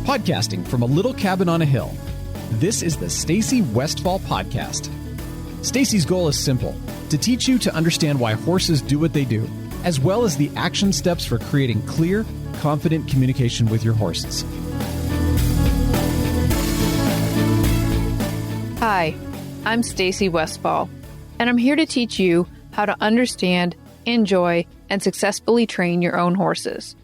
Podcasting from a little cabin on a hill, this is the Stacy Westfall Podcast. Stacy's goal is simple: to teach you to understand why horses do what they do, as well as the action steps for creating clear, confident communication with your horses. Hi, I'm Stacy Westfall, and I'm here to teach you how to understand, enjoy, and successfully train your own horses.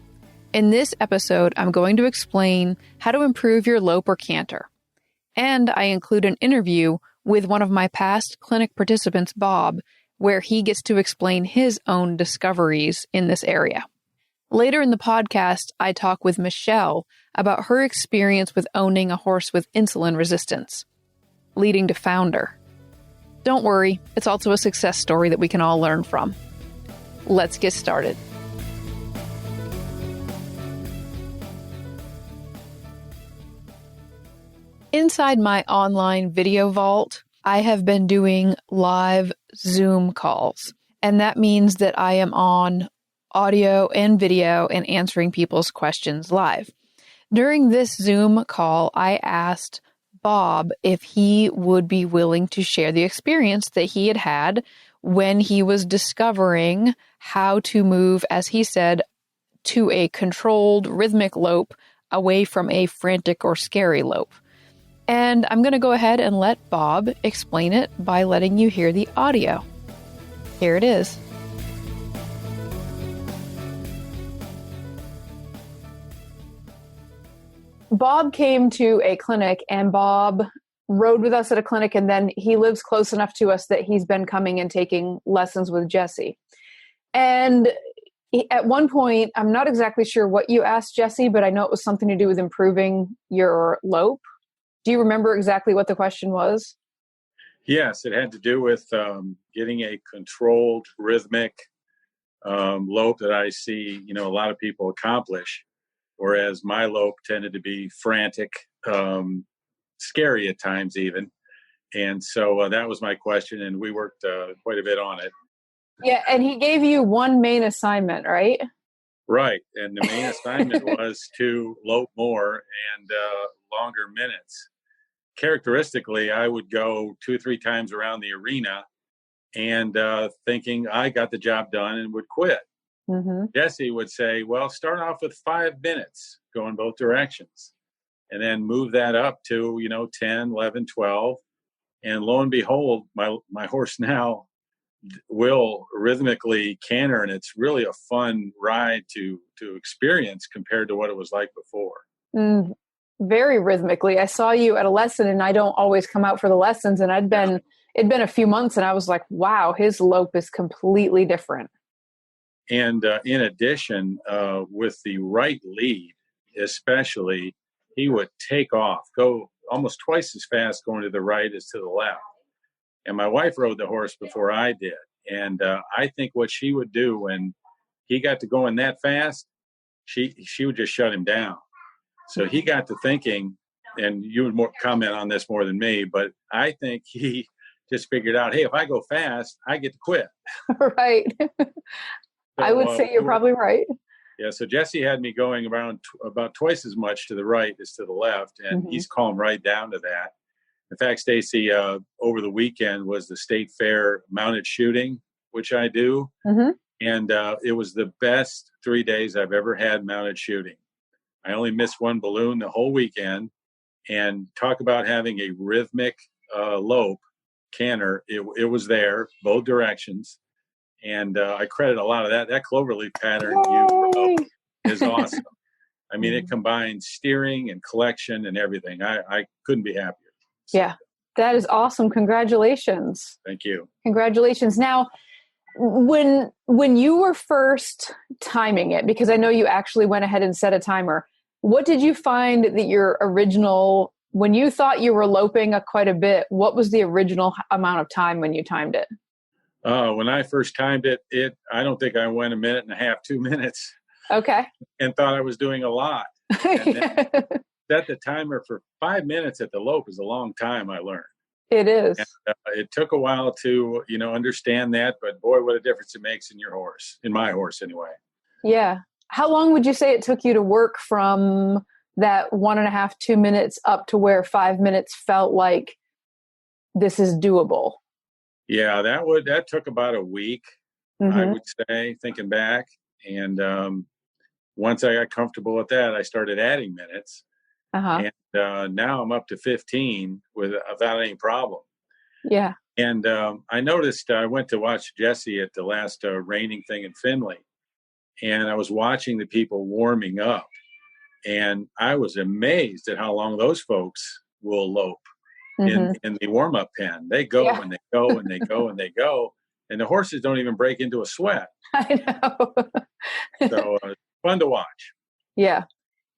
In this episode, I'm going to explain how to improve your lope or canter. And I include an interview with one of my past clinic participants, Bob, where he gets to explain his own discoveries in this area. Later in the podcast, I talk with Michelle about her experience with owning a horse with insulin resistance, leading to founder. Don't worry, it's also a success story that we can all learn from. Let's get started. Inside my online video vault, I have been doing live Zoom calls, and that means that I am on audio and video and answering people's questions live. During this Zoom call, I asked Bob if he would be willing to share the experience that he had had when he was discovering how to move, as he said, to a controlled rhythmic lope away from a frantic or scary lope. And I'm going to go ahead and let Bob explain it by letting you hear the audio. Here it is. Bob came to a clinic, and Bob rode with us at a clinic, and then he lives close enough to us that he's been coming and taking lessons with Jesse. And at one point, I'm not exactly sure what you asked Jesse, but I know it was something to do with improving your lope. Do you remember exactly what the question was? Yes, it had to do with getting a controlled rhythmic lope that I see, a lot of people accomplish, whereas my lope tended to be frantic, scary at times even. And so that was my question, and we worked quite a bit on it. Yeah, and he gave you one main assignment, right? Right, and the main assignment was to lope more and longer minutes. Characteristically, I would go 2 or 3 times around the arena and thinking I got the job done and would quit. Mm-hmm. Jesse would say, well, start off with 5 minutes going both directions and then move that up to, 10, 11, 12. And lo and behold, my horse now will rhythmically canter, and it's really a fun ride to experience compared to what it was like before. Mm. Very rhythmically. I saw you at a lesson, and I don't always come out for the lessons, and it'd been a few months, and I was like, wow, his lope is completely different. And in addition, with the right lead, especially, he would take off, go almost twice as fast going to the right as to the left. And my wife rode the horse before I did. And I think what she would do when he got to going that fast, she would just shut him down. So he got to thinking, and you would comment on this more than me, but I think he just figured out, hey, if I go fast, I get to quit. Right. So, I would say you're probably right. Yeah, so Jesse had me going around about twice as much to the right as to the left, and he's calmed right down to that. In fact, Stacy, over the weekend was the state fair mounted shooting, which I do, and it was the best 3 days I've ever had mounted shooting. I only missed one balloon the whole weekend, and talk about having a rhythmic lope canter. It was there, both directions. And I credit a lot of that. That cloverleaf pattern you is awesome. I mean, it combines steering and collection and everything. I couldn't be happier. So. Yeah, that is awesome. Congratulations. Thank you. Congratulations. Now, when you were first timing it, because I know you actually went ahead and set a timer, what did you find that your original, when you thought you were loping quite a bit, what was the original amount of time when you timed it? When I first timed it, I don't think I went 1.5 minutes, 2 minutes. Okay. And thought I was doing a lot. And then set the timer for 5 minutes at the lope is a long time, I learned. It is. And, it took a while to, understand that, but boy, what a difference it makes in your horse, in my horse anyway. Yeah. How long would you say it took you to work from that 1.5, 2 minutes up to where 5 minutes felt like this is doable? Yeah, that took about a week, I would say, thinking back. And once I got comfortable with that, I started adding minutes. And now I'm up to 15 without any problem. Yeah. And I noticed I went to watch Jesse at the last reining thing in Findlay, and I was watching the people warming up, and I was amazed at how long those folks will lope in the warm-up pen. They go and they go and they go and they go, and the horses don't even break into a sweat. I know. So fun to watch. Yeah,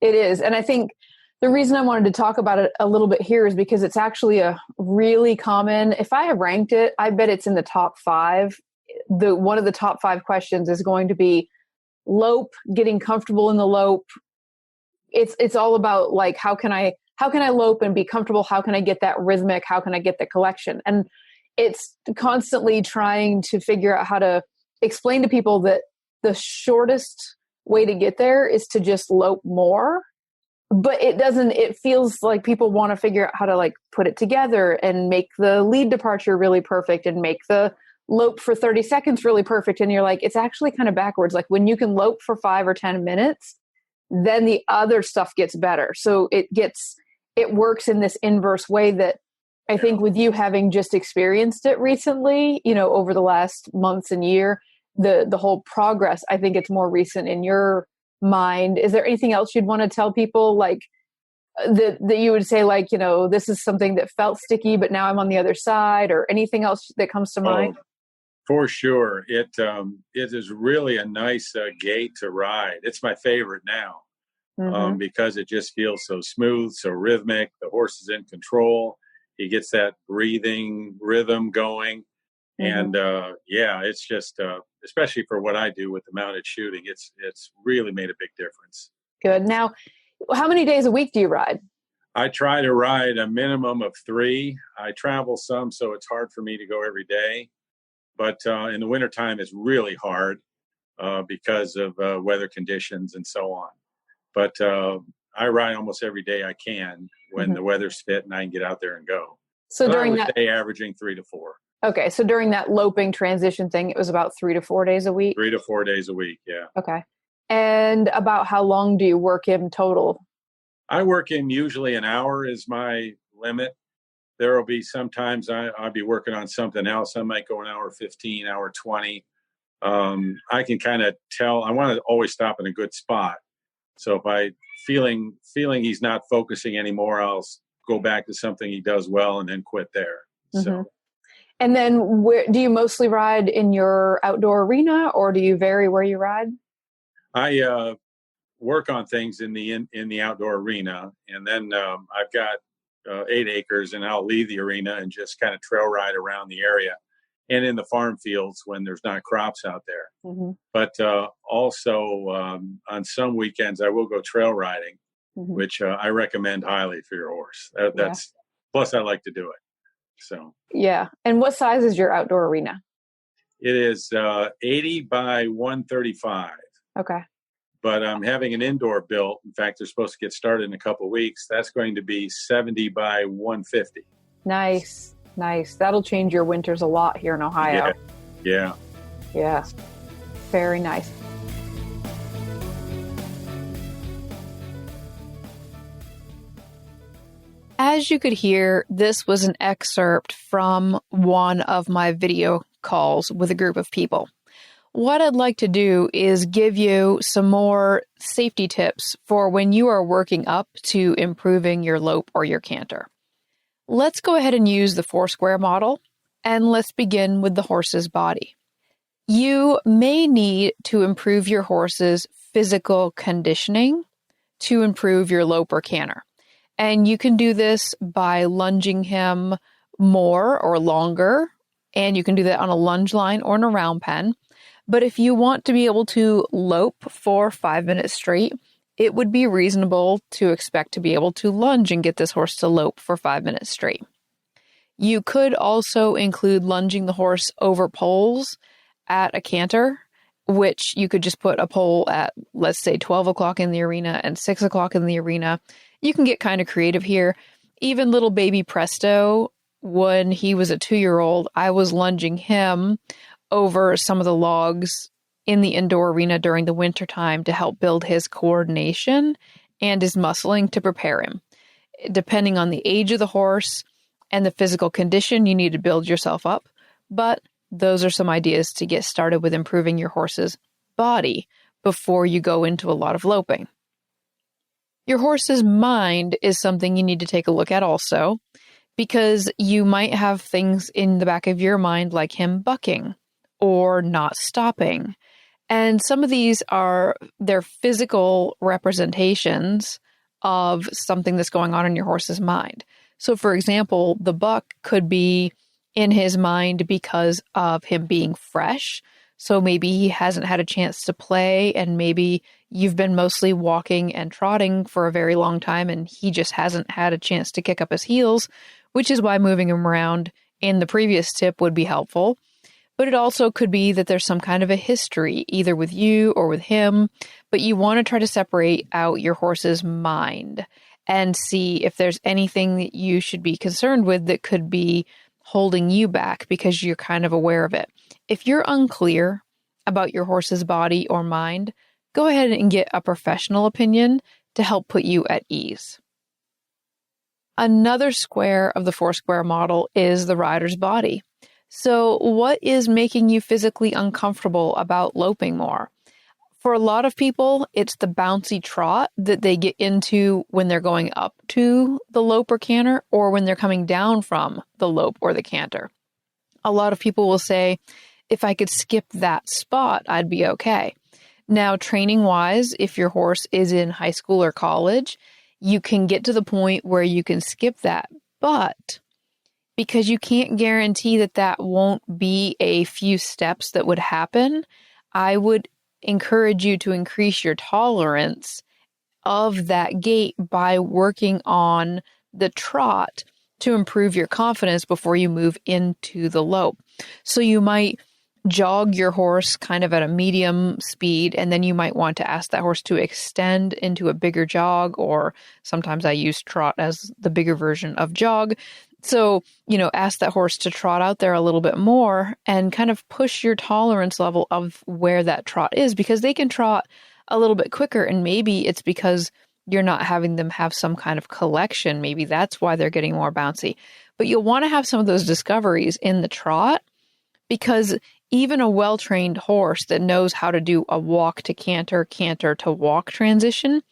it is. And I think the reason I wanted to talk about it a little bit here is because it's actually a really common, if I have ranked it, I bet it's in the top 5. One of the top 5 questions is going to be lope, getting comfortable in the lope. It's all about like, how can I lope and be comfortable? How can I get that rhythmic? How can I get the collection? And it's constantly trying to figure out how to explain to people that the shortest way to get there is to just lope more. But it feels like people want to figure out how to like put it together and make the lead departure really perfect and make the lope for 30 seconds really perfect. And you're like, it's actually kind of backwards. Like when you can lope for 5 or 10 minutes, then the other stuff gets better. So it works in this inverse way that I think with you having just experienced it recently, over the last months and year, the whole progress, I think it's more recent in your mind. Is there anything else you'd want to tell people, like that you would say, like, this is something that felt sticky, but now I'm on the other side, or anything else that comes to mind? For sure. It is really a nice gait to ride. It's my favorite now because it just feels so smooth, so rhythmic. The horse is in control. He gets that breathing rhythm going. And it's just, especially for what I do with the mounted shooting, it's really made a big difference. Good. Now, how many days a week do you ride? I try to ride a minimum of 3. I travel some, so it's hard for me to go every day. But in the wintertime, it's really hard because of weather conditions and so on. But I ride almost every day I can when the weather's fit and I can get out there and go. So but during I would say averaging 3 to 4. Okay, so during that loping transition thing, it was about 3 to 4 days a week? 3 to 4 days a week, yeah. Okay. And about how long do you work in total? I work in usually an hour is my limit. There will be sometimes I'll be working on something else. I might go an hour 15, hour 20. I can kind of tell. I want to always stop in a good spot. So if I feeling he's not focusing anymore, I'll go back to something he does well and then quit there. So. And then where do you mostly ride in your outdoor arena, or do you vary where you ride? I work on things in the outdoor arena, and then I've got 8 acres, and I'll leave the arena and just kind of trail ride around the area, and in the farm fields when there's not crops out there. But also on some weekends I will go trail riding, which I recommend highly for your horse. That's plus I like to do it. So yeah. And what size is your outdoor arena? It is 80 by 135. Okay. But I'm having an indoor built. In fact, they're supposed to get started in a couple of weeks. That's going to be 70 by 150. Nice. That'll change your winters a lot here in Ohio. Yeah. Very nice. As you could hear, this was an excerpt from one of my video calls with a group of people. What I'd like to do is give you some more safety tips for when you are working up to improving your lope or your canter. Let's go ahead and use the 4-square model, and let's begin with the horse's body. You may need to improve your horse's physical conditioning to improve your lope or canter. And you can do this by lunging him more or longer, and you can do that on a lunge line or in a round pen. But if you want to be able to lope for 5 minutes straight, it would be reasonable to expect to be able to lunge and get this horse to lope for 5 minutes straight. You could also include lunging the horse over poles at a canter which you could just put a pole at, let's say, 12 o'clock in the arena and 6 o'clock in the arena. You can get kind of creative here. Even little baby Presto, when he was a 2-year-old, I was lunging him over some of the logs in the indoor arena during the winter time to help build his coordination and his muscling to prepare him. Depending on the age of the horse and the physical condition, you need to build yourself up. But those are some ideas to get started with improving your horse's body before you go into a lot of loping. Your horse's mind is something you need to take a look at also, because you might have things in the back of your mind like him bucking or not stopping. And some of these are their physical representations of something that's going on in your horse's mind. So, for example, the buck could be in his mind because of him being fresh. So maybe he hasn't had a chance to play, and maybe you've been mostly walking and trotting for a very long time, and he just hasn't had a chance to kick up his heels, which is why moving him around in the previous tip would be helpful. But it also could be that there's some kind of a history, either with you or with him, but you want to try to separate out your horse's mind and see if there's anything that you should be concerned with that could be holding you back because you're kind of aware of it. If you're unclear about your horse's body or mind, go ahead and get a professional opinion to help put you at ease. Another square of the 4-square model is the rider's body. So what is making you physically uncomfortable about loping more? For a lot of people, it's the bouncy trot that they get into when they're going up to the lope or canter, or when they're coming down from the lope or the canter. A lot of people will say, if I could skip that spot, I'd be okay. Now, training-wise, if your horse is in high school or college, you can get to the point where you can skip that. But because you can't guarantee that that won't be a few steps that would happen, I would encourage you to increase your tolerance of that gait by working on the trot to improve your confidence before you move into the lope. So you might jog your horse kind of at a medium speed, and then you might want to ask that horse to extend into a bigger jog, or sometimes I use trot as the bigger version of jog. So, ask that horse to trot out there a little bit more and kind of push your tolerance level of where that trot is, because they can trot a little bit quicker, and maybe it's because you're not having them have some kind of collection. Maybe that's why they're getting more bouncy. But you'll want to have some of those discoveries in the trot, because even a well-trained horse that knows how to do a walk to canter, canter to walk transition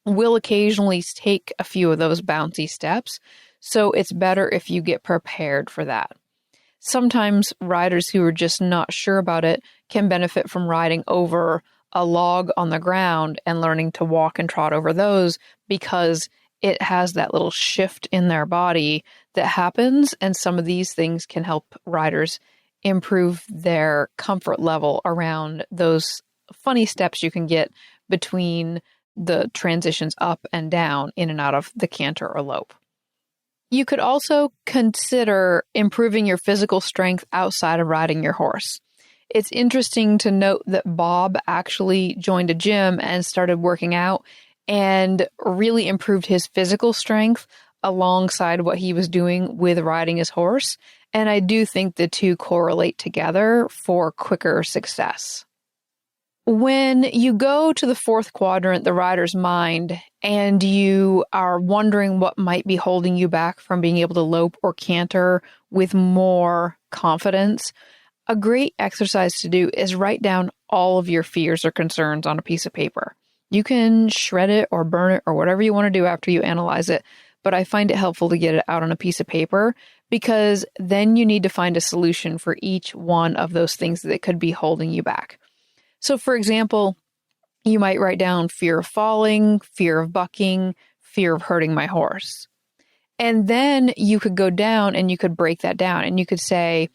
will occasionally take a few of those bouncy steps. So it's better if you get prepared for that. Sometimes riders who are just not sure about it can benefit from riding over a log on the ground and learning to walk and trot over those, because it has that little shift in their body that happens. And some of these things can help riders improve their comfort level around those funny steps you can get between the transitions up and down in and out of the canter or lope. You could also consider improving your physical strength outside of riding your horse. It's interesting to note that Bob actually joined a gym and started working out and really improved his physical strength alongside what he was doing with riding his horse. And I do think the two correlate together for quicker success. When you go to the 4th quadrant, the rider's mind, and you are wondering what might be holding you back from being able to lope or canter with more confidence, a great exercise to do is write down all of your fears or concerns on a piece of paper. You can shred it or burn it or whatever you want to do after you analyze it, but I find it helpful to get it out on a piece of paper, because then you need to find a solution for each one of those things that could be holding you back. So, for example, you might write down fear of falling, fear of bucking, fear of hurting my horse. And then you could go down and you could break that down and you could say,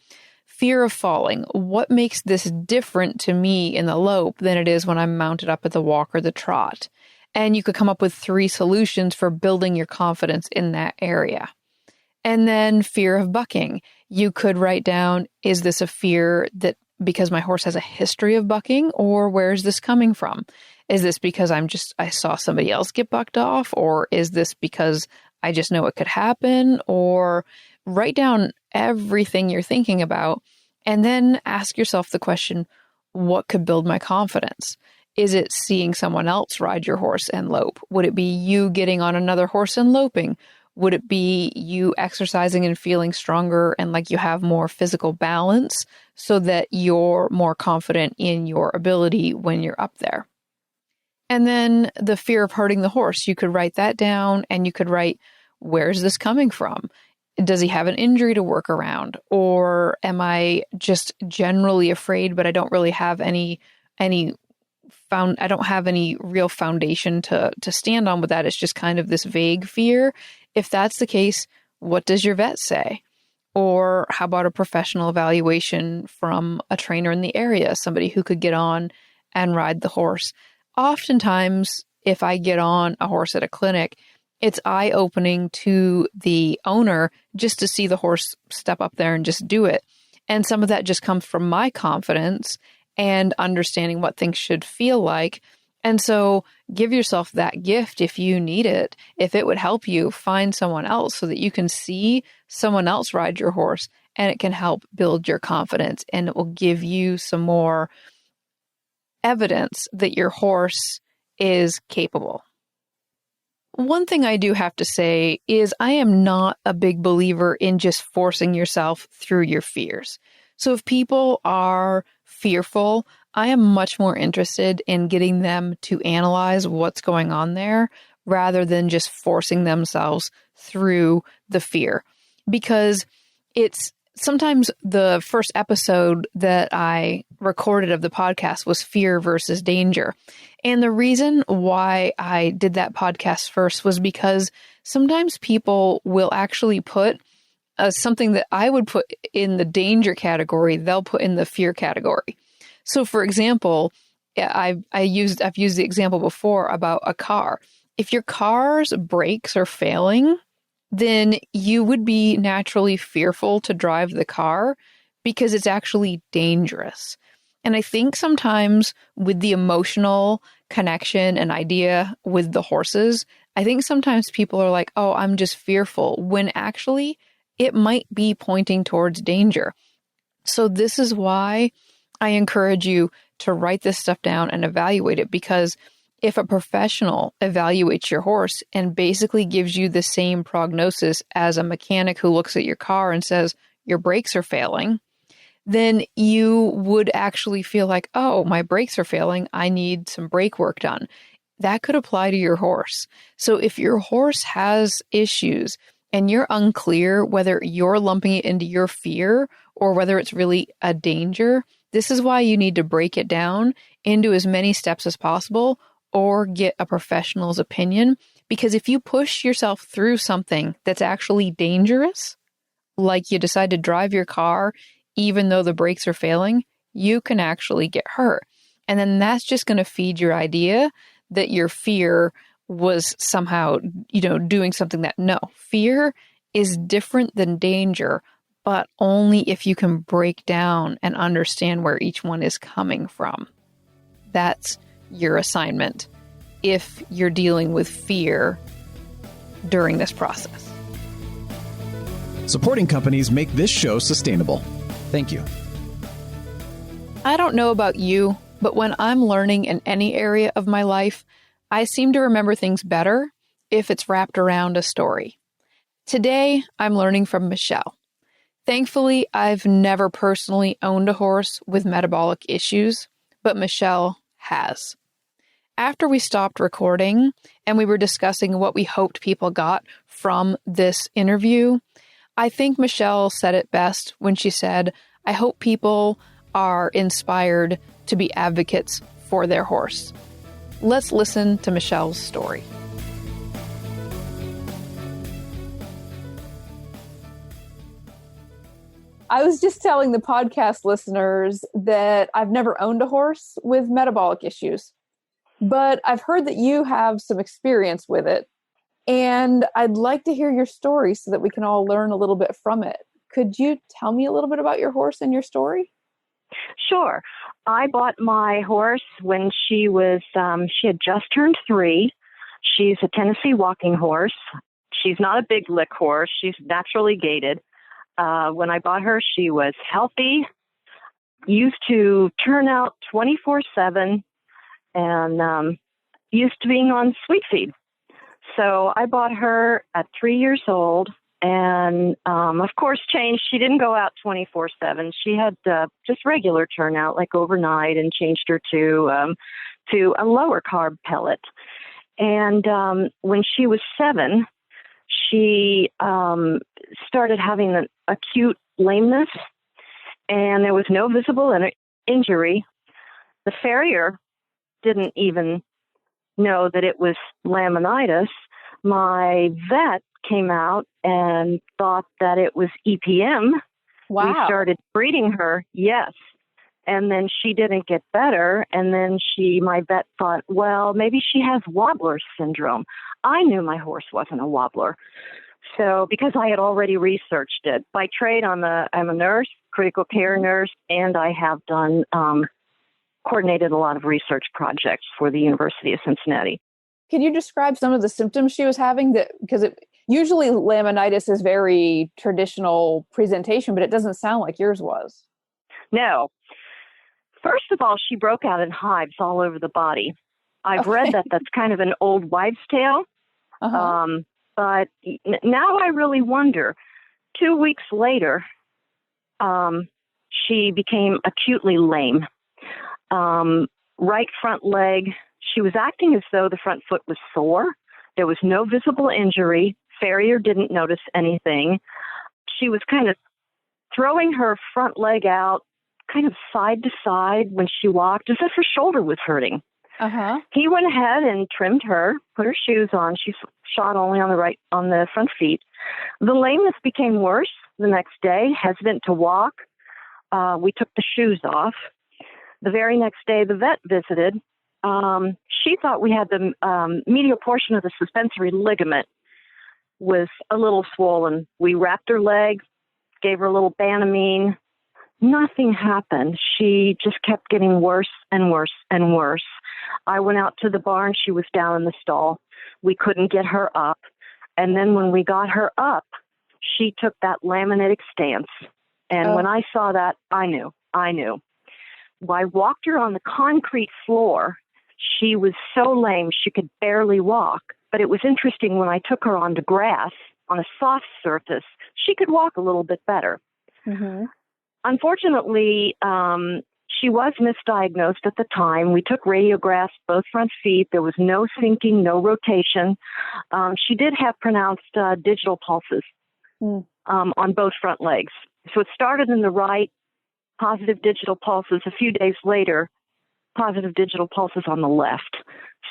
fear of falling, what makes this different to me in the lope than it is when I'm mounted up at the walk or the trot? And you could come up with 3 solutions for building your confidence in that area. And then fear of bucking, you could write down, is this a fear that because my horse has a history of bucking, or where is this coming from? Is this because I saw somebody else get bucked off, or is this because I just know it could happen? Or write down everything you're thinking about and then ask yourself the question, what could build my confidence? Is it seeing someone else ride your horse and lope? Would it be you getting on another horse and loping? Would it be you exercising and feeling stronger and like you have more physical balance so that you're more confident in your ability when you're up there? And then the fear of hurting the horse, you could write that down and you could write, where's this coming from? Does he have an injury to work around? Or am I just generally afraid, but I don't really have I don't have any real foundation to stand on with that. It's just kind of this vague fear. If that's the case, what does your vet say? Or how about a professional evaluation from a trainer in the area, somebody who could get on and ride the horse? Oftentimes, if I get on a horse at a clinic, it's eye-opening to the owner just to see the horse step up there and just do it. And some of that just comes from my confidence and understanding what things should feel like. And so give yourself that gift if you need it. If it would help you, find someone else so that you can see someone else ride your horse, and it can help build your confidence, and it will give you some more evidence that your horse is capable. One thing I do have to say is I am not a big believer in just forcing yourself through your fears. So if people are fearful, I am much more interested in getting them to analyze what's going on there rather than just forcing themselves through the fear. Because it's sometimes the first episode that I recorded of the podcast was fear versus danger. And the reason why I did that podcast first was because sometimes people will actually put something that I would put in the danger category, they'll put in the fear category. So for example, I've used the example before about a car. If your car's brakes are failing, then you would be naturally fearful to drive the car because it's actually dangerous. And I think sometimes with the emotional connection and idea with the horses, I think sometimes people are like, oh, I'm just fearful, when actually it might be pointing towards danger. So this is why I encourage you to write this stuff down and evaluate it, because if a professional evaluates your horse and basically gives you the same prognosis as a mechanic who looks at your car and says, your brakes are failing, then you would actually feel like, oh, my brakes are failing, I need some brake work done. That could apply to your horse. So if your horse has issues and you're unclear whether you're lumping it into your fear or whether it's really a danger, this is why you need to break it down into as many steps as possible or get a professional's opinion. Because if you push yourself through something that's actually dangerous, like you decide to drive your car even though the brakes are failing, you can actually get hurt. And then that's just going to feed your idea that your fear was somehow, doing something that, no, fear is different than danger, but only if you can break down and understand where each one is coming from. That's your assignment if you're dealing with fear during this process. Supporting companies make this show sustainable. Thank you. I don't know about you, but when I'm learning in any area of my life, I seem to remember things better if it's wrapped around a story. Today, I'm learning from Michelle. Thankfully, I've never personally owned a horse with metabolic issues, but Michelle has. After we stopped recording and we were discussing what we hoped people got from this interview, I think Michelle said it best when she said, I hope people are inspired to be advocates for their horse. Let's listen to Michelle's story. I was just telling the podcast listeners that I've never owned a horse with metabolic issues, but I've heard that you have some experience with it. And I'd like to hear your story so that we can all learn a little bit from it. Could you tell me a little bit about your horse and your story? Sure. I bought my horse when she had just turned 3. She's a Tennessee walking horse. She's not a big lick horse. She's naturally gaited. When I bought her, she was healthy, used to turn out 24/7, and used to being on sweet feed. So I bought her at 3 years old, and of course changed. She didn't go out 24/7. She had just regular turnout, like overnight, and changed her to a lower carb pellet. And when she was 7, she started having an acute lameness, and there was no visible injury. The farrier didn't even know that it was laminitis. My vet came out and thought that it was EPM. Wow. We started breeding her, yes. And then she didn't get better. And then my vet thought, well, maybe she has wobbler syndrome. I knew my horse wasn't a wobbler. So because I had already researched it. By trade, I'm a nurse, critical care nurse, and I have done coordinated a lot of research projects for the University of Cincinnati. Can you describe some of the symptoms she was having? Because usually laminitis is very traditional presentation, but it doesn't sound like yours was. No. First of all, she broke out in hives all over the body. I've read that that's kind of an old wives' tale. Uh-huh. But now I really wonder. 2 weeks later, she became acutely lame. Right front leg, she was acting as though the front foot was sore. There was no visible injury. Farrier didn't notice anything. She was kind of throwing her front leg out, kind of side to side when she walked, as if her shoulder was hurting. Uh-huh. He went ahead and trimmed her, put her shoes on. She shod only on the front feet. The lameness became worse the next day, hesitant to walk. We took the shoes off. The very next day, the vet visited. She thought we had the medial portion of the suspensory ligament was a little swollen. We wrapped her leg, gave her a little Banamine. Nothing happened. She just kept getting worse and worse and worse. I went out to the barn. She was down in the stall. We couldn't get her up. And then when we got her up, she took that laminitic stance. And when I saw that, I knew. I walked her on the concrete floor. She was so lame she could barely walk. But it was interesting when I took her onto grass on a soft surface, she could walk a little bit better. Mm-hmm. Unfortunately, she was misdiagnosed at the time. We took radiographs, both front feet. There was no sinking, no rotation. She did have pronounced digital pulses on both front legs. So it started in the right, positive digital pulses. A few days later, positive digital pulses on the left.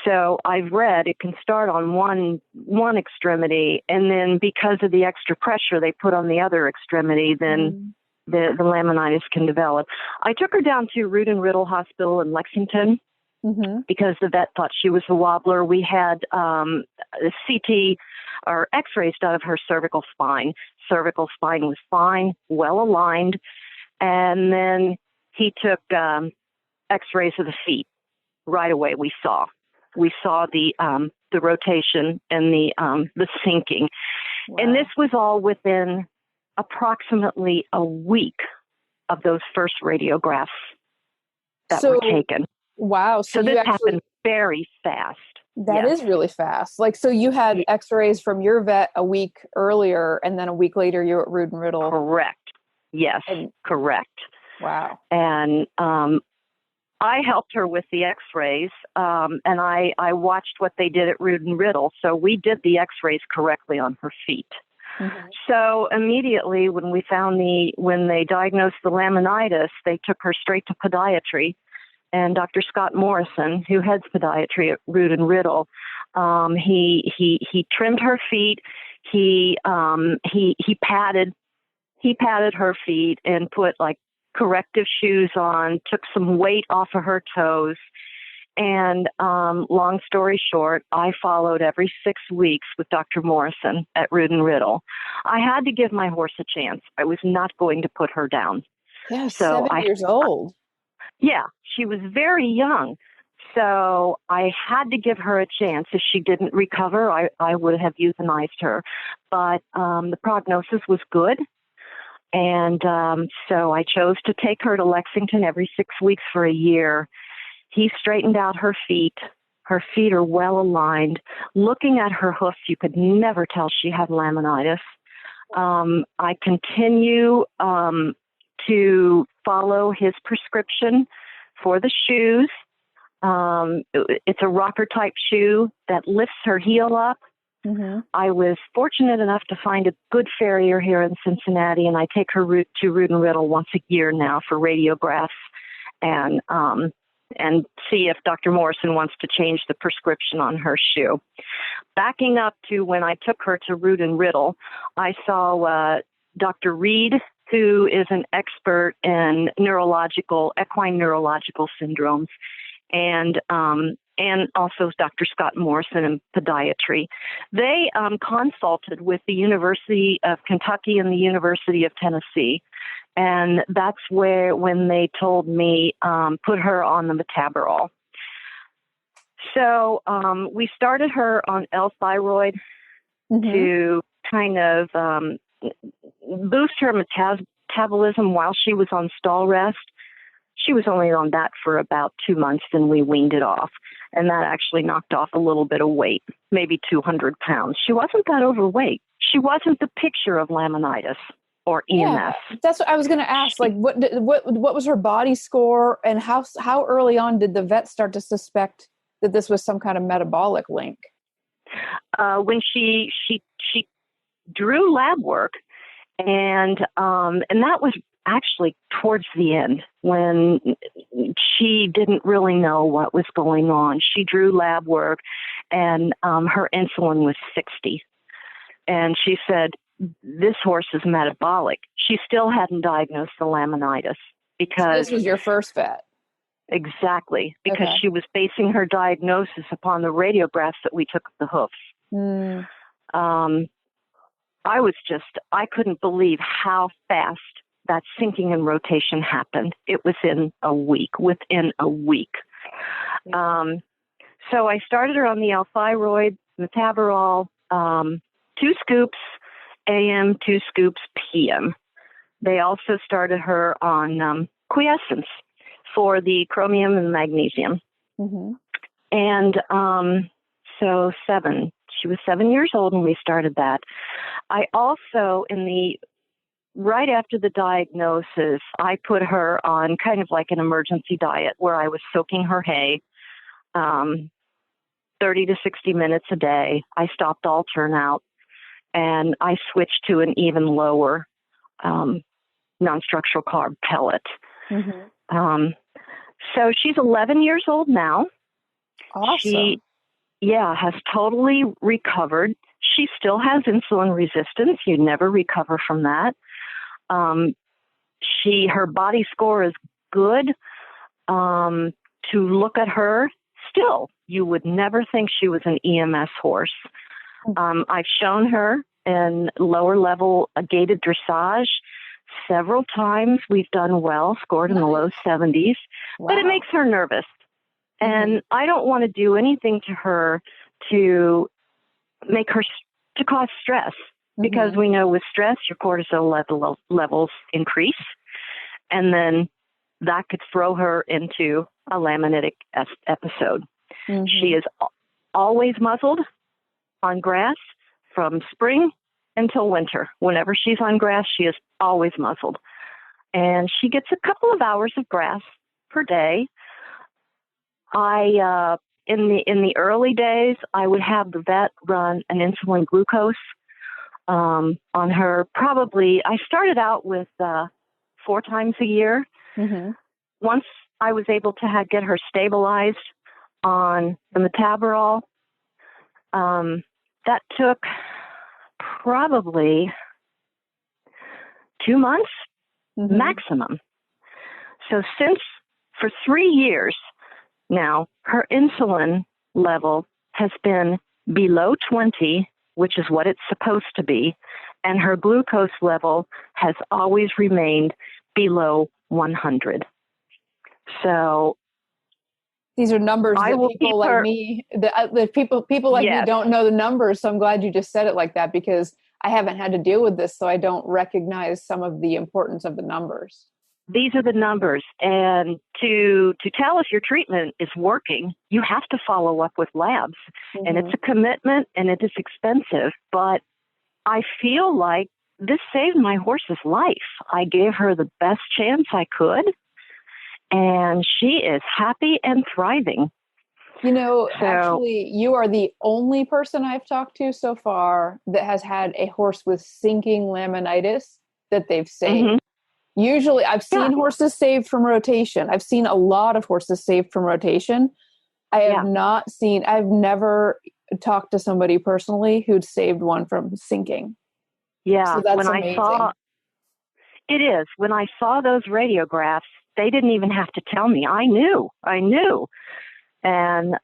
So I've read it can start on one extremity, and then because of the extra pressure they put on the other extremity, then the laminitis can develop. I took her down to Root and Riddle Hospital in Lexington because the vet thought she was a wobbler. We had a CT or x-rays out of her cervical spine. Cervical spine was fine, well aligned. And then he took x-rays of the feet. Right away we saw the rotation and the sinking. Wow. And this was all within approximately a week of those first radiographs that were taken. Wow. So this happened very fast. That is really fast. So you had x-rays from your vet a week earlier, and then a week later you were at Root and Riddle. Correct. Yes, correct. Wow. And I helped her with the x-rays, and I watched what they did at Root and Riddle. So we did the x-rays correctly on her feet. Mm-hmm. So immediately when they diagnosed the laminitis, they took her straight to podiatry. And Dr. Scott Morrison, who heads podiatry at Root and Riddle, he trimmed her feet. He padded her feet and put corrective shoes on, took some weight off of her toes. And long story short, I followed every 6 weeks with Dr. Morrison at Root and Riddle. I had to give my horse a chance. I was not going to put her down. Yeah, So 7 years old. Yeah, she was very young. So I had to give her a chance. If she didn't recover, I would have euthanized her. But the prognosis was good. And so I chose to take her to Lexington every 6 weeks for a year. He straightened out her feet. Her feet are well aligned. Looking at her hoofs, you could never tell she had laminitis. I continue to follow his prescription for the shoes. It's a rocker type shoe that lifts her heel up. Mm-hmm. I was fortunate enough to find a good farrier here in Cincinnati, and I take her to Root and Riddle once a year now for radiographs and see if Dr. Morrison wants to change the prescription on her shoe. Backing up to when I took her to Root and Riddle, I saw Dr. Reed, who is an expert in equine neurological syndromes, and also Dr. Scott Morrison in podiatry. They consulted with the University of Kentucky and the University of Tennessee, and that's when they told me put her on the Metabarol. So we started her on L-thyroid to kind of boost her metabolism while she was on stall rest. She was only on that for about 2 months, and we weaned it off. And that actually knocked off a little bit of weight, maybe 200 pounds. She wasn't that overweight. She wasn't the picture of laminitis or EMS. Yeah, that's what I was going to ask. Like, what was her body score, and how early on did the vet start to suspect that this was some kind of metabolic link? When she drew lab work, and that was actually towards the end when she didn't really know what was going on. She drew lab work, and her insulin was 60. And she said, this horse is metabolic. She still hadn't diagnosed the laminitis because... So this was your first vet? Exactly, because she was basing her diagnosis upon the radiographs that we took of the hoofs. Mm. I couldn't believe how fast that sinking and rotation happened. It was within a week. So I started her on the L-thyroid, Metabarol, 2 scoops AM, 2 scoops PM. They also started her on quiescence for the chromium and magnesium. Mm-hmm. And so 7. She was 7 years old when we started that. I also, right after the diagnosis, I put her on kind of like an emergency diet where I was soaking her hay 30 to 60 minutes a day. I stopped all turnout, and I switched to an even lower non-structural carb pellet. Mm-hmm. So she's 11 years old now. Awesome. She, has totally recovered. She still has insulin resistance. You never recover from that. Her body score is good. To look at her, still, you would never think she was an EMS horse. I've shown her in lower level gated dressage several times. We've done well, scored in the low 70s, but it makes her nervous. And I don't want to do anything to her to cause stress, because we know with stress, your cortisol levels increase, and then that could throw her into a laminitic episode. Mm-hmm. She is always muzzled on grass from spring until winter. Whenever she's on grass, she is always muzzled. And she gets a couple of hours of grass per day. In the early days, I would have the vet run an insulin glucose on her. Probably, I started out with 4 times a year. Mm-hmm. Once I was able to get her stabilized on the Metabarol, that took probably 2 months maximum. So for 3 years now, her insulin level has been below 20, which is what it's supposed to be, and her glucose level has always remained below 100. So these are numbers that people like me, that people like me don't know the numbers. So I'm glad you just said it like that, because I haven't had to deal with this, so I don't recognize some of the importance of the numbers. These are the numbers. And to tell if your treatment is working, you have to follow up with labs. Mm-hmm. And it's a commitment and it is expensive. But I feel like this saved my horse's life. I gave her the best chance I could. And she is happy and thriving. Actually, you are the only person I've talked to so far that has had a horse with sinking laminitis that they've saved. Mm-hmm. Usually, I've seen horses saved from rotation. I've seen a lot of horses saved from rotation. I've never talked to somebody personally who'd saved one from sinking. Yeah, so that's amazing. It is. When I saw those radiographs, they didn't even have to tell me. I knew. And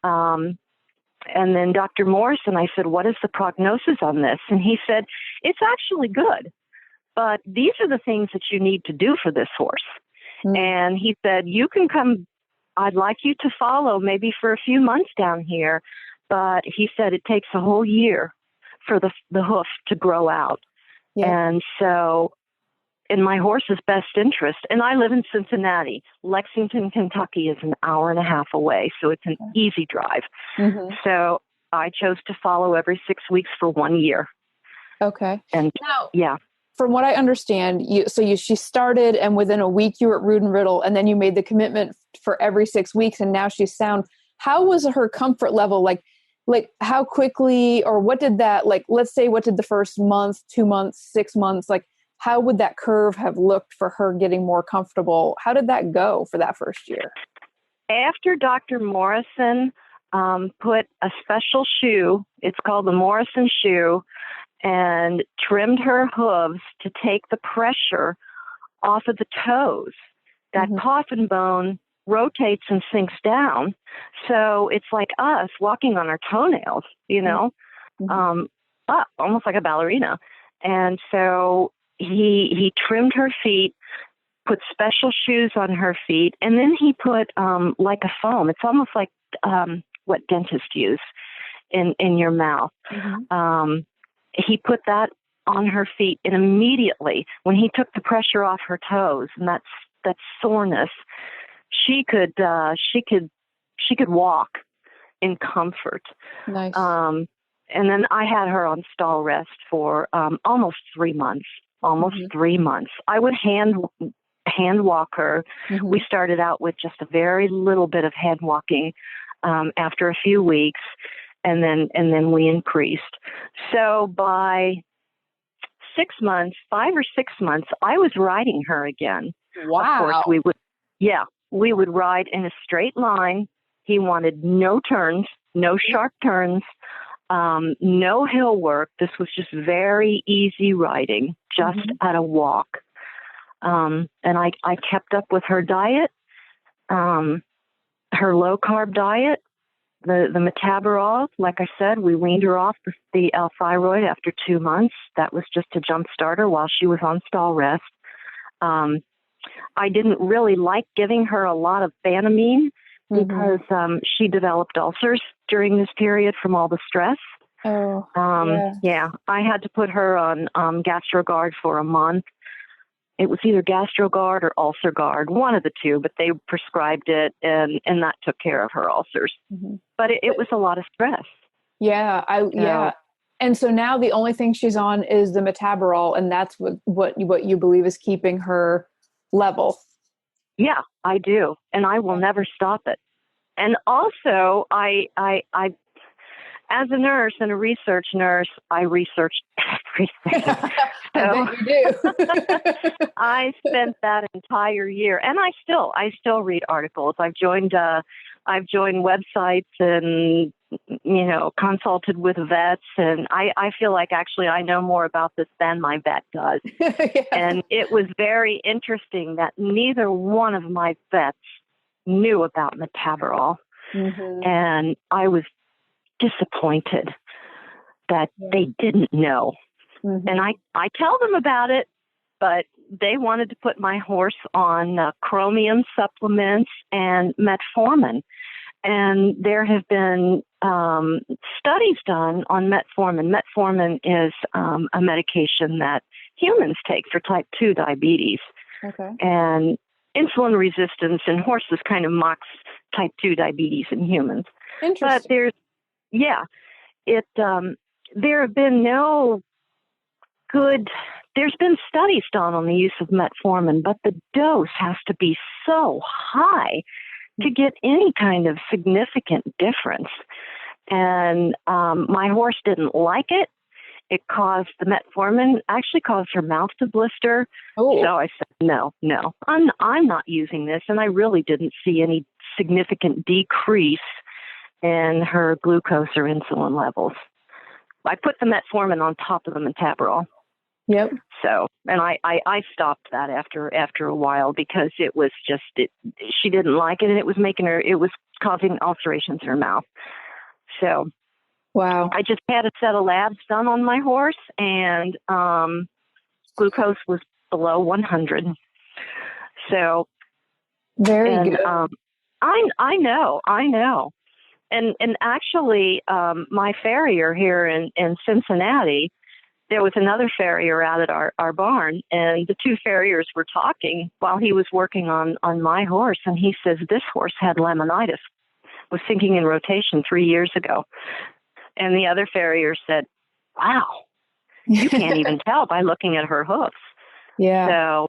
then Dr. Morrison, I said, what is the prognosis on this? And he said, it's actually good, but these are the things that you need to do for this horse. Mm-hmm. And he said, you can come, I'd like you to follow maybe for a few months down here, but he said it takes a whole year for the hoof to grow out. Yeah. And so in my horse's best interest, and I live in Cincinnati. Lexington, Kentucky is an hour and a half away, so it's an easy drive. Mm-hmm. So I chose to follow every 6 weeks for 1 year. Okay. And now, from what I understand, she started, and within a week you were at Rood and Riddle, and then you made the commitment for every 6 weeks, and now she's sound. How was her comfort level? Like how quickly, or what did that, let's say, what did the first month, 2 months, 6 months, how would that curve have looked for her getting more comfortable? How did that go for that first year? After Dr. Morrison put a special shoe, it's called the Morrison shoe, and trimmed her hooves to take the pressure off of the toes, that mm-hmm. coffin bone rotates and sinks down. So it's like us walking on our toenails, mm-hmm. Up, almost like a ballerina. And so he trimmed her feet, put special shoes on her feet, and then he put like a foam. It's almost like what dentists use in your mouth. Mm-hmm. He put that on her feet, and immediately when he took the pressure off her toes and that soreness, she could walk in comfort. Nice. And then I had her on stall rest for almost 3 months. Mm-hmm. 3 months. I would hand walk her. Mm-hmm. We started out with just a very little bit of hand walking after a few weeks, and then we increased. So by 6 months, 5 or 6 months, I was riding her again. Wow. Of course, we would ride in a straight line. He wanted no turns, no sharp turns. No hill work. This was just very easy riding, just mm-hmm. at a walk. And I kept up with her diet, her low-carb diet, the Metabarol. Like I said, we weaned her off the L-thyroid after 2 months. That was just a jump starter while she was on stall rest. I didn't really like giving her a lot of Banamine, because she developed ulcers during this period from all the stress. Oh, yeah. I had to put her on GastroGuard for a month. It was either GastroGuard or UlcerGuard, one of the two, but they prescribed it, and that took care of her ulcers. Mm-hmm. But it was a lot of stress. Yeah, yeah. And so now the only thing she's on is the Metabarol, and that's what you believe is keeping her level. Yeah, I do. And I will never stop it. And also, I as a nurse and a research nurse, I research everything. So, I bet you do. I spent that entire year, and I still read articles. I've joined websites and, consulted with vets, and I feel like actually I know more about this than my vet does. Yeah. And it was very interesting that neither one of my vets knew about Metabarol. Mm-hmm. And I was disappointed that they didn't know. Mm-hmm. And I tell them about it, but they wanted to put my horse on chromium supplements and metformin. And there have been studies done on metformin. Metformin is a medication that humans take for type 2 diabetes. Okay. And insulin resistance in horses kind of mocks type 2 diabetes in humans. Interesting. But there have been no good, there's been studies done on the use of metformin, but the dose has to be so high to get any kind of significant difference. And my horse didn't like it. It caused the metformin, actually caused her mouth to blister. Oh. So I said, no, I'm not using this. And I really didn't see any significant decrease in her glucose or insulin levels. I put the metformin on top of the Metabarol. Yep. So, and I stopped that after a while because it was just, she didn't like it and it was causing ulcerations in her mouth. So, wow. I just had a set of labs done on my horse and glucose was below 100. So, very good. I know. And actually, my farrier here in Cincinnati, there was another farrier out at our barn, and the two farriers were talking while he was working on my horse, and he says, this horse had laminitis, was sinking in rotation 3 years ago. And the other farrier said, wow, you can't even tell by looking at her hoofs. Yeah. So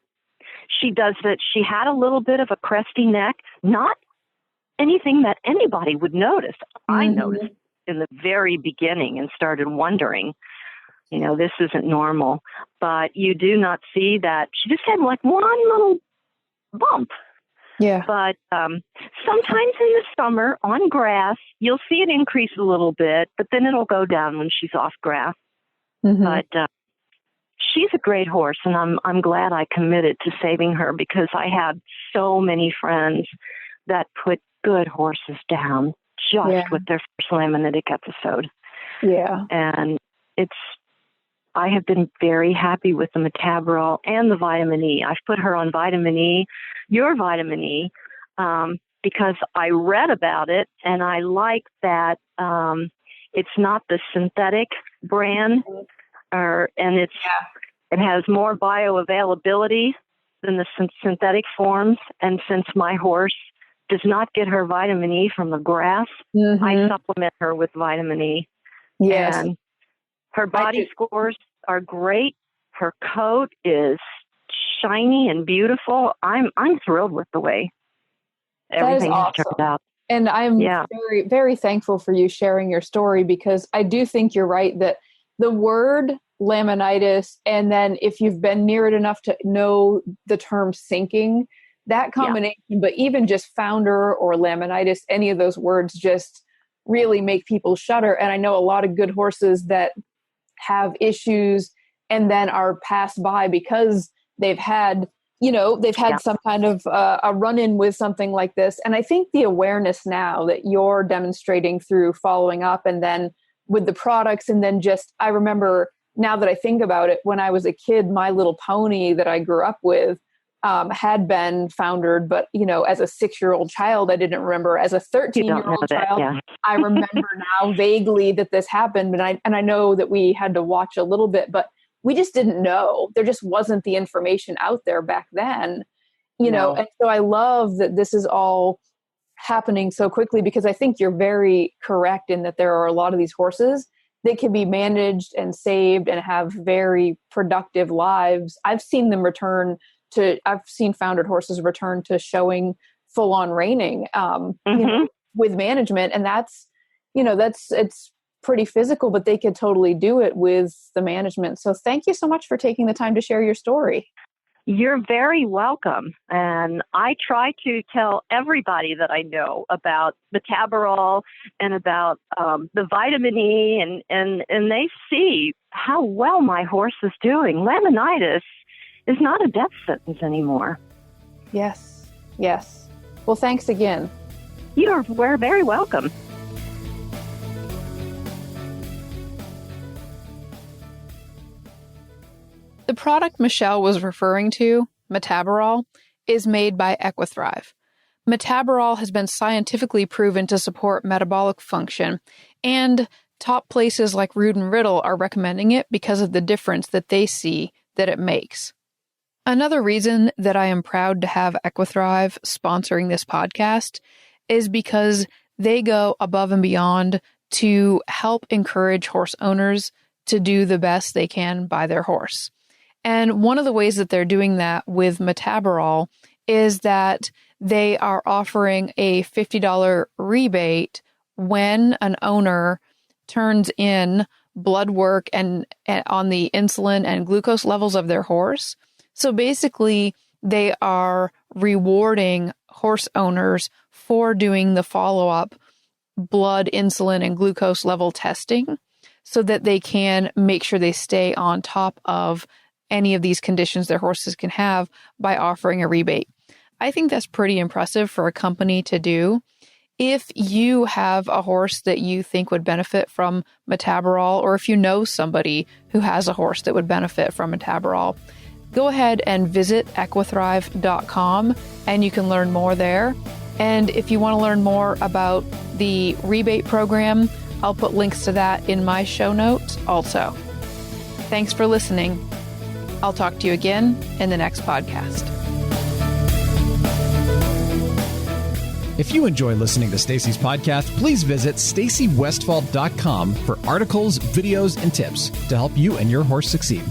she does that. She had a little bit of a cresty neck, not anything that anybody would notice. I noticed in the very beginning and started wondering, this isn't normal. But you do not see that. She just had like one little bump. Yeah. But sometimes in the summer on grass, you'll see it increase a little bit, but then it'll go down when she's off grass. Mm-hmm. But she's a great horse, and I'm glad I committed to saving her because I had so many friends that put good horses down just with their first laminitic episode. Yeah. And I have been very happy with the Metabarol and the vitamin E. I've put her on vitamin E, your vitamin E, because I read about it and I like that it's not the synthetic brand, and it has more bioavailability than the synthetic forms. And since my horse does not get her vitamin E from the grass, I supplement her with vitamin E. Yes. And her body scores are great. Her coat is shiny and beautiful. I'm thrilled with the way everything has turned out. And I'm very, very thankful for you sharing your story, because I do think you're right that the word laminitis, and then if you've been near it enough to know the term sinking, that combination, but even just founder or laminitis, any of those words just really make people shudder. And I know a lot of good horses that have issues and then are passed by because they've had some kind of a run-in with something like this. And I think the awareness now that you're demonstrating through following up and then with the products, and then just, I remember now that I think about it, when I was a kid, My Little Pony that I grew up with had been foundered, but as a 6-year-old child, I didn't remember. As a 13-year-old child, I remember now vaguely that this happened, and I know that we had to watch a little bit, but we just didn't know. There just wasn't the information out there back then, know. And so I love that this is all happening so quickly, because I think you're very correct in that there are a lot of these horses that can be managed and saved and have very productive lives. I've seen foundered horses return to showing full on reining, with management. And it's pretty physical, but they could totally do it with the management. So thank you so much for taking the time to share your story. You're very welcome. And I try to tell everybody that I know about Metabarol and about the vitamin E, and they see how well my horse is doing. Laminitis is not a death sentence anymore. Yes. Well, thanks again. You're very welcome. The product Michelle was referring to, Metabarol, is made by Equithrive. Metabarol has been scientifically proven to support metabolic function, and top places like Rood and Riddle are recommending it because of the difference that they see that it makes. Another reason that I am proud to have Equithrive sponsoring this podcast is because they go above and beyond to help encourage horse owners to do the best they can by their horse. And one of the ways that they're doing that with Metabarol is that they are offering a $50 rebate when an owner turns in blood work and on the insulin and glucose levels of their horse. So basically, they are rewarding horse owners for doing the follow-up blood, insulin, and glucose level testing so that they can make sure they stay on top of any of these conditions their horses can have by offering a rebate. I think that's pretty impressive for a company to do. If you have a horse that you think would benefit from Metabarol, or if you know somebody who has a horse that would benefit from Metabarol, go ahead and visit equithrive.com and you can learn more there. And if you want to learn more about the rebate program, I'll put links to that in my show notes also. Thanks for listening. I'll talk to you again in the next podcast. If you enjoy listening to Stacy's podcast, please visit stacywestfall.com for articles, videos, and tips to help you and your horse succeed.